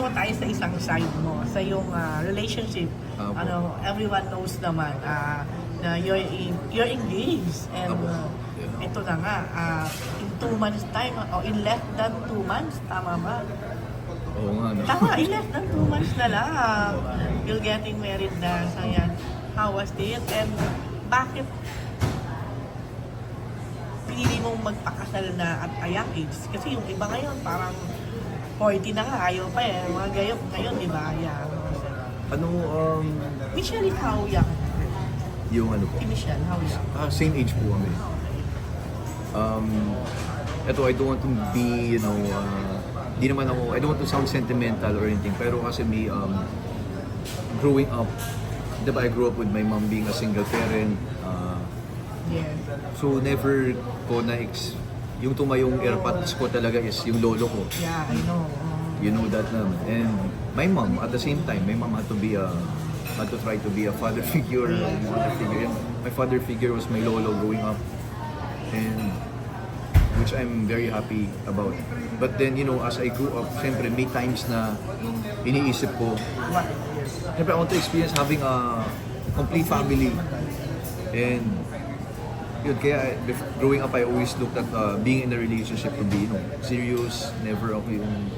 naman tayo sa isang side mo, sa yung relationship. Opo. Everyone knows naman na you're engaged. And Opo. Yeah. ito na nga, in 2 months time, o in less than 2 months, tama ba? Oo nga, no? Tama, in less than 2 months na lang, you're getting married na. So yan, how was it? And bakit pinili mong magpakasal na at a young age? Kasi yung iba ngayon, parang 40 na nga, ayaw pa eh. Mga gayok ngayon, di ba? Yan. Ano, Michelle is how young? yung ano po? Si Michelle, how young? Same age po kami. Ito, I don't want to be, di naman ako, I don't want to sound sentimental or anything, pero kasi me, growing up, diba, I grew up with my mom being a single parent, Yes. so never ko na yung tumayong airpods ko talaga is yung lolo ko. Yeah, I know. You know that naman. And my mom, at the same time, my mom had to try to be a father figure, mother figure. And my father figure was my lolo growing up. And which I'm very happy about. But then, as I grew up, syempre may times na iniisip ko, What? syempre I want to experience having a complete family. And yun, kaya growing up, I always looked at being in a relationship to be, serious. Never ako yung,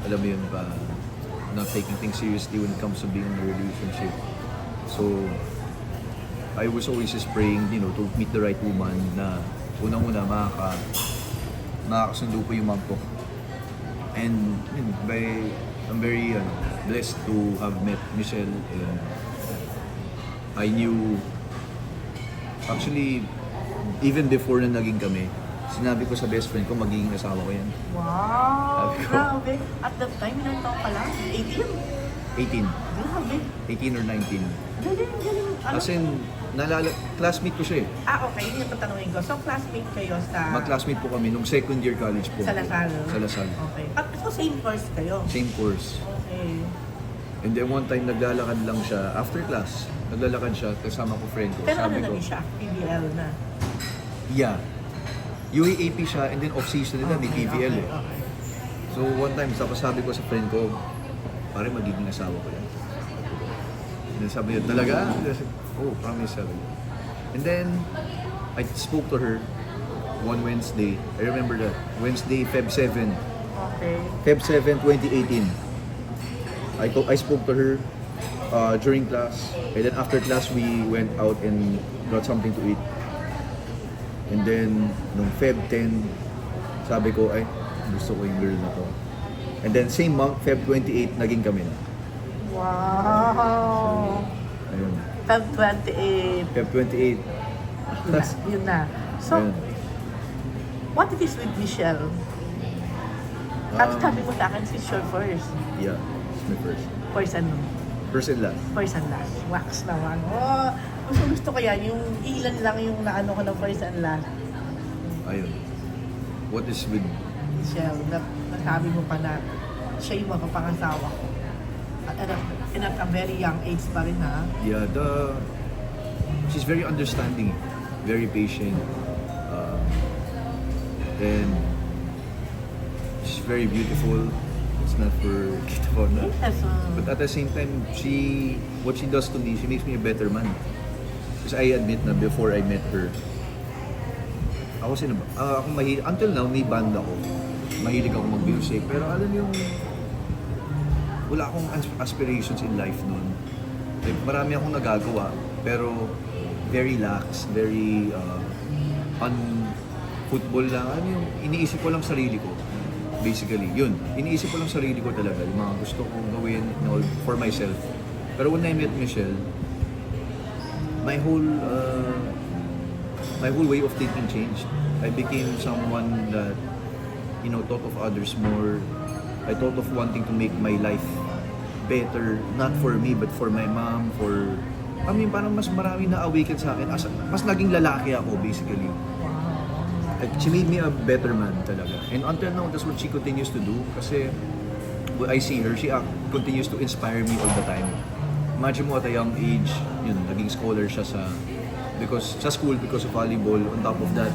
alam mo yun, not taking things seriously when it comes to being in a relationship. So, I was always just praying, to meet the right woman na unang-una makakasundo ko yung mom ko. And I'm very blessed to have met Michelle. And I knew, actually, even before na naging kami, sinabi ko sa best friend ko, magiging asawa ko yan. Wow! Sabi ko. Grabe! At that time, ilang taon ka lang? 18? 18. Grabe! 18 or 19. Galing! Ano? As in, classmate ko siya eh. Okay, yun yung tatanungin ko. So, classmate kayo sa... Mag-classmate po kami nung second year college po. Sa Lasal? Sa Lasal. Okay. So, same course kayo? Same course. Okay. And then one time, naglalakad lang siya. After class, naglalakad siya, kasama ko friend ko. Pero ano Sabi ko, na siya? PBL na? yeah. UAAP siya, and then off-season nila, may PBL eh. Okay. So one time, tapos sabi ko sa friend ko, pare magiging asawa ko yan. And then sabi niya, talaga? Oh, promise, sabi niya. And then, I spoke to her one Wednesday. I remember that. Wednesday, Feb 7. Okay. Feb 7, 2018. I spoke to her during class. And then after class, we went out and got something to eat. And then, nung Feb 10, sabi ko, ay, gusto ko yung girl na to. And then, same month, Feb 28, naging kami na. Wow! Ayun. Feb 28. Feb 28. Yun na. So, Ayun. what it is with Michelle? At Um, sabi mo sa akin, she's your first. Yeah, it's my first. First ano? First and last. First and last. Wax naman. Oh, gusto ko yan. Yung ilan lang yung naano ko ng first and last. Ayun. What is with... Michelle, nasabi mo pa na siya yung makapangasawa ko. At a very young age pa rin, ha? Yeah, she's very understanding, very patient, and she's very beautiful. It's not for kita ko na. Yes, But at the same time, what she does to me, she makes me a better man. Because I admit na before I met her, ako until now, may band ako. Mahilig ako mag-music. Pero alam yung, wala akong aspirations in life noon. Like, marami akong nagagawa, pero very lax, very football lang. Ano yung, iniisip ko lang sarili ko. Basically, yun. Iniisip ko lang sarili ko talaga, yung mga gusto kong gawin for myself. Pero when I met Michelle, my whole way of thinking changed. I became someone that, thought of others more. I thought of wanting to make my life better, not for me, but for my mom, parang mas marami na awaken sa akin. Mas naging lalaki ako, basically. She made me a better man talaga. And until now, that's what she continues to do. Kasi when I see her, she continues to inspire me all the time. Imagine mo at a young age, naging scholar siya sa school because of volleyball. On top of that,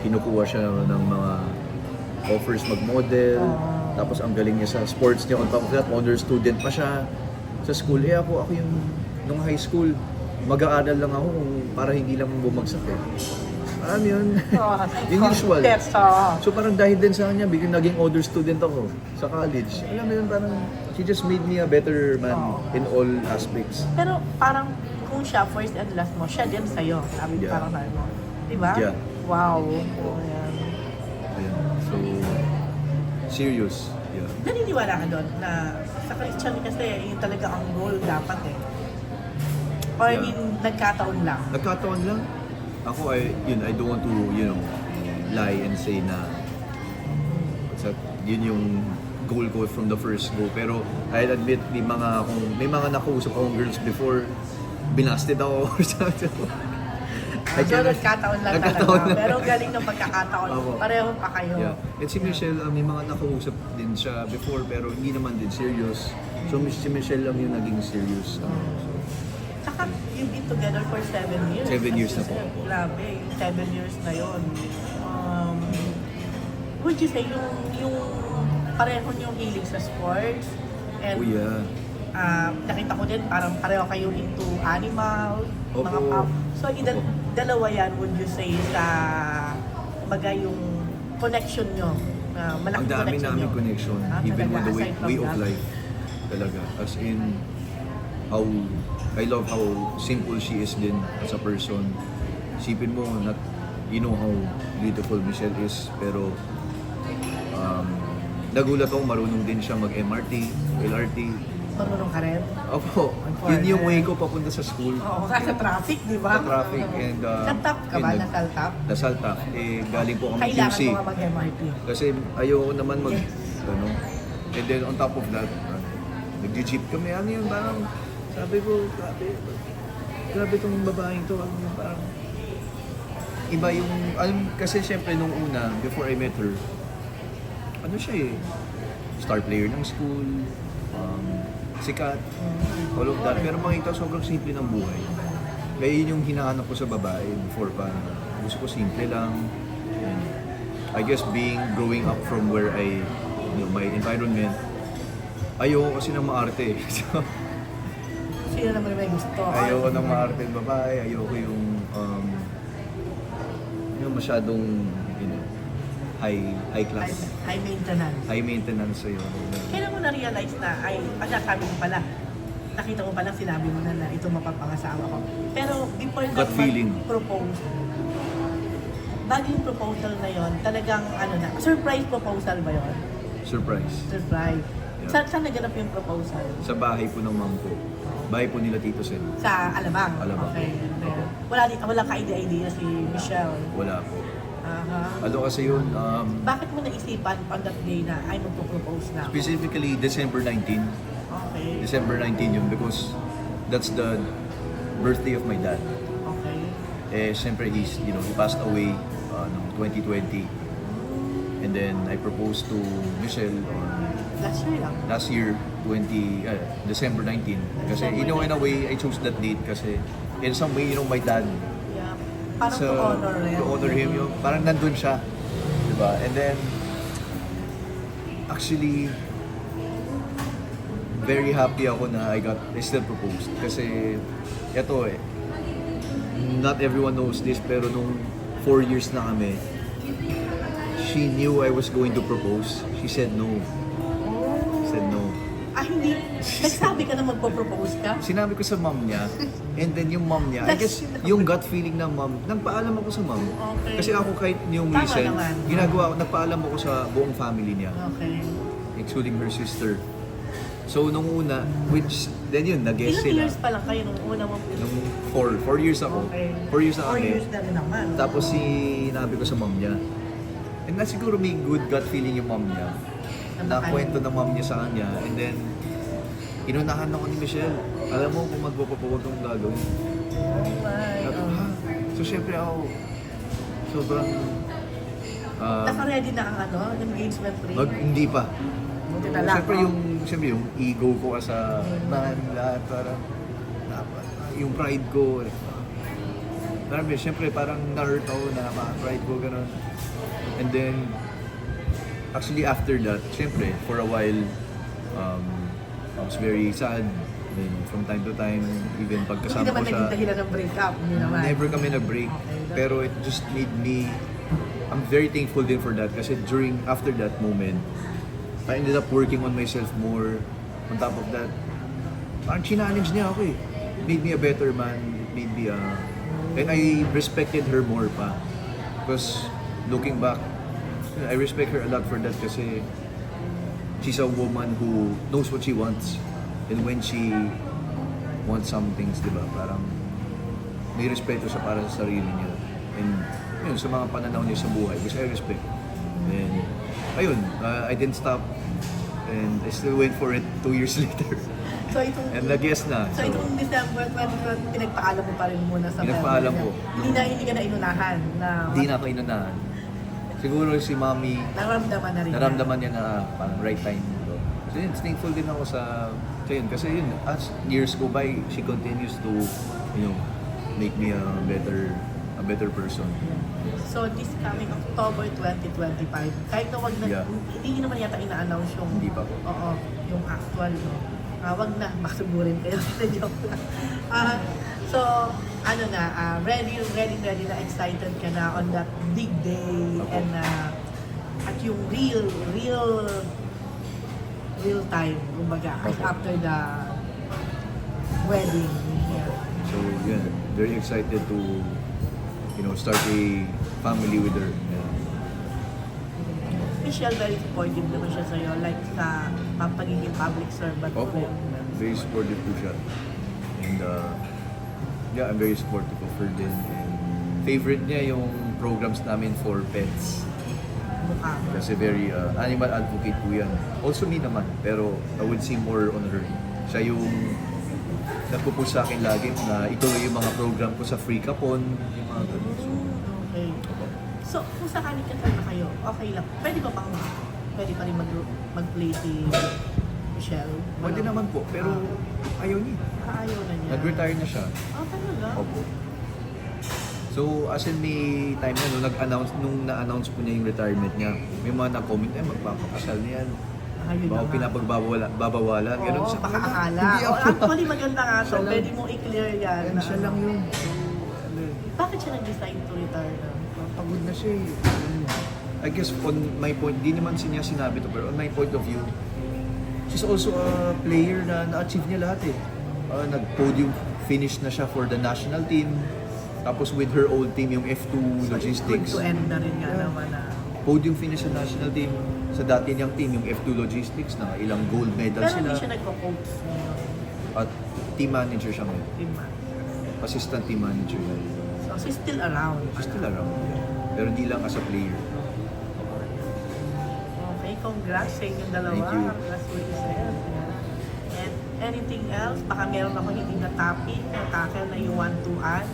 kinukuha siya ng mga offers mag-model. Tapos ang galing niya sa sports niya. On top of that, honor student pa siya sa school. Ako yung, nung high school, mag-aaral lang ako para hindi lang bumagsak eh. Alam yun? Yung usual. So parang dahil din sa kanya, biglang naging honor student ako sa college. Alam mo yun, parang she just made me a better man in all aspects. Pero parang kung siya first and last mo, siya din sa'yo. Sabi Yeah. parang sabi mo. Diba? Yeah. Wow. Ayan. Ayan. So, serious. Yeah. Naniniwala ka doon na sa Christian kasi yun talaga ang goal dapat eh. Or I Yeah. mean, nagkataon lang. Nagkataon lang. Ako, I don't want to, lie and say na yun yung goal ko from the first go. Pero I'll admit, may mga nakausap akong girls before, binasted ako or something. So, nagkataon lang Nagkataon talaga. lang. Pero galing ng pagkakataon. Opo. Pareho pa kayo. Yeah. And si Michelle, may mga nakausap din siya before pero hindi naman din serious. So si Michelle lang yung naging serious. Saka, you've been together for 7 years. 7 years na po. Grabe, yung 7 years na yun. Would you say yung pareho yung hilig sa sports? And, Oh yeah. nakita ko din parang pareho kayo into animals, Opo. mga pop. So, Opo. dalawa yan, would you say, sa bagay yung connection nyo? Ang Malaking dami connection namin nyo. connection, Ah, even talaga, with the way, aside from way of that. life. Talaga. As in, I love how simple she is din as a person. Isipin mo, you know how beautiful Michelle is, pero nagulat ako, marunong din siya mag-MRT, LRT. Marunong ka rin? Opo, yun yung way ko papunta sa school. Oo, kasi sa traffic, di ba? Sa traffic and Sa-top ka ba? Nasal-top? Nasal-top. Galing po kami Kailangan QC. mo nga mag-MRT. Kasi ayoko naman and then on top of that, nag-jeep kami. Ano yun, parang sabi ko, grabe tong babaeng to. Parang iba yung, kasi syempre nung una, before I met her, siya star player ng school, sikat, all of that. Pero makita sobrang simple ng buhay. Kaya yun yung hinahanap ko sa babae before pa. Gusto ko simple lang. And I guess growing up from where my environment, ayoko kasi ng maarte. So, Sino naman may gusto? ayoko ng maarte ng babae, ayoko yung masyadong high class, High maintenance. high maintenance sa'yo. Kailan mo na-realize na, sabi mo pala, nakita mo pala, sinabi mo na ito mapapangasawa ko. Pero before Gut feeling. propose, bago yung proposal na yon, talagang surprise proposal ba yon? Surprise. Surprise. Yeah. Saan naganap yung proposal? Sa bahay po ng mom ko. Bahay po nila Tito Sen. Sa Alabang? Alabang. Okay. Opo. Wala ka-idea si Michelle. Wala po. Aha. Ano kasi yun, Bakit mo naisipan on that day na ay magpo-propose na ako? specifically December 19. Okay. December 19 yun because that's the birthday of my dad. Okay. Siyempre he passed away noong 2020. And then I proposed to Michelle Last year lang. last year, December 19. Kasi in a way, I chose that date kasi in some way, my dad, Yeah. Parang so, to honor him. to honor him, parang nandun siya. Diba? And then, actually, very happy ako na I still proposed. Kasi, not everyone knows this, pero nung 4 years na kami, she knew I was going to propose. She said no. She said no. Hindi. Nagsabi ka na magpo-propose ka? Sinabi ko sa mom niya, and then yung mom niya, I guess yung gut feeling ng mom, nagpaalam ako sa mom. Okay. Kasi ako kahit yung Tama recent, naman. nagpaalam ako sa buong family niya, Okay. including her sister. So nung una, which, then yun, nag-guess Ilang sila. years pa lang kayo nung una mo? Nung 4 years ako. Okay. 4 years na 4 kami. years na rin naman. Tapos sinabi ko sa mom niya. And na siguro may good gut feeling yung mom niya. Nakwento ng mom niya sa kanya. And then, inunahan ako ni Michelle. Alam mo kung magpapapawag kong gagawin. Oh my. Sabi ko, ha? So syempre ako, sobrang... Naka-ready na ang engagement ring? hindi pa. Buti na lang. Siyempre yung ego ko as a man, lahat parang... yung pride ko. Marami, siyempre parang na-hurt ako na pride ko, gano'n. And then, actually after that, syempre, for a while, I was very sad. Then from time to time, even Hindi pagkasama ko naman siya, naging dahilan ng breakup, hindi naman. never kami nag-break. Okay. Pero it just made me, I'm very thankful din for that kasi after that moment, I ended up working on myself more. On top of that, parang challenge niya ako eh. It made me a better man. It made me and I respected her more pa. Because looking back, I respect her a lot for that kasi she's a woman who knows what she wants. And when she wants some things, di ba, parang may respeto siya para sa sarili niya. And yun, sa mga pananaw niya sa buhay, kasi I respect. And ayun, I didn't stop. And I still went for it 2 years later. So itong, And nag-guess na. so itong December 2020, pinagpaalam mo pa rin muna sa Pinagpaalam family ko. niya. Hindi ka na inunahan na Hindi na ako inunahan. Siguro si Mami, naramdaman na rin naramdaman niya na parang right time ito. So yun, thankful din ako sa yun. Kasi yun, as years go by, she continues to, make me a better person. So this coming October 2025, kahit na wag na, Yeah. hindi naman yata ina-announce yung, Hindi pa po. Oo, yung actual, no? Wag na, makasuburin kayo. Joke lang. So, ano na, ready na, excited ka na on that big day, Opo. and at yung real time, kumbaga, Opo. after the wedding. Yeah. So yun, very excited to, start a family with her. Yeah. Michelle, very supportive naman siya sa'yo, like sa pagiging public servant mo Opo, rin. very supportive po siya. And yeah, I'm very supportive of her din. And favorite niya yung programs namin for pets. Mukha mo. Kasi very animal advocate po yan. Also me naman, pero I would see more on her. Siya yung nagpo-push sa akin lagi na ituloy yung mga program ko sa Free Capon, yung mga ganun. So, Okay. opo. So, kung sakali kasal na kayo, okay lang. Pwede pa rin mag-play si Michelle? Pwede naman po, pero ayaw niya. Ayaw na niya. Nag-retire na siya. Talaga? Opo. So, as in may time na, nung na-announce po niya yung retirement niya, may mga na-comment, magpapakasal niya. Ayun Baka na nga. pinapagbabawalan, ganun. Oo, Sa baka kanila. akala. Hindi Oh, ako. actually, maganda nga to. Siya lang. Pwede mo i-clear yan. Yan, siya lang yun. Bakit siya nag-decide to retire na? Pagod na siya eh. I guess on my point, di naman niya sinabi to, pero on my point of view, she's also a player na na-achieve niya lahat eh. Nag-podium finish na siya for the national team. Tapos with her old team, yung F2 Good Logistics. to end na rin nga Yeah. naman na. Podium finish sa national team. Sa dati niyang team, yung F2 Logistics, na ilang gold medals Pero sila. hindi siya nagko-coach ngayon. At team manager siya ngayon. Diba? Assistant team manager niya. So, she's still around. She's still around. Pero hindi lang as a player. Okay, congrats sa inyong dalawa. Thank you. Congrats with yourself. Yeah. And anything else? Baka meron ako hindi na topic, na tackle na you want to add?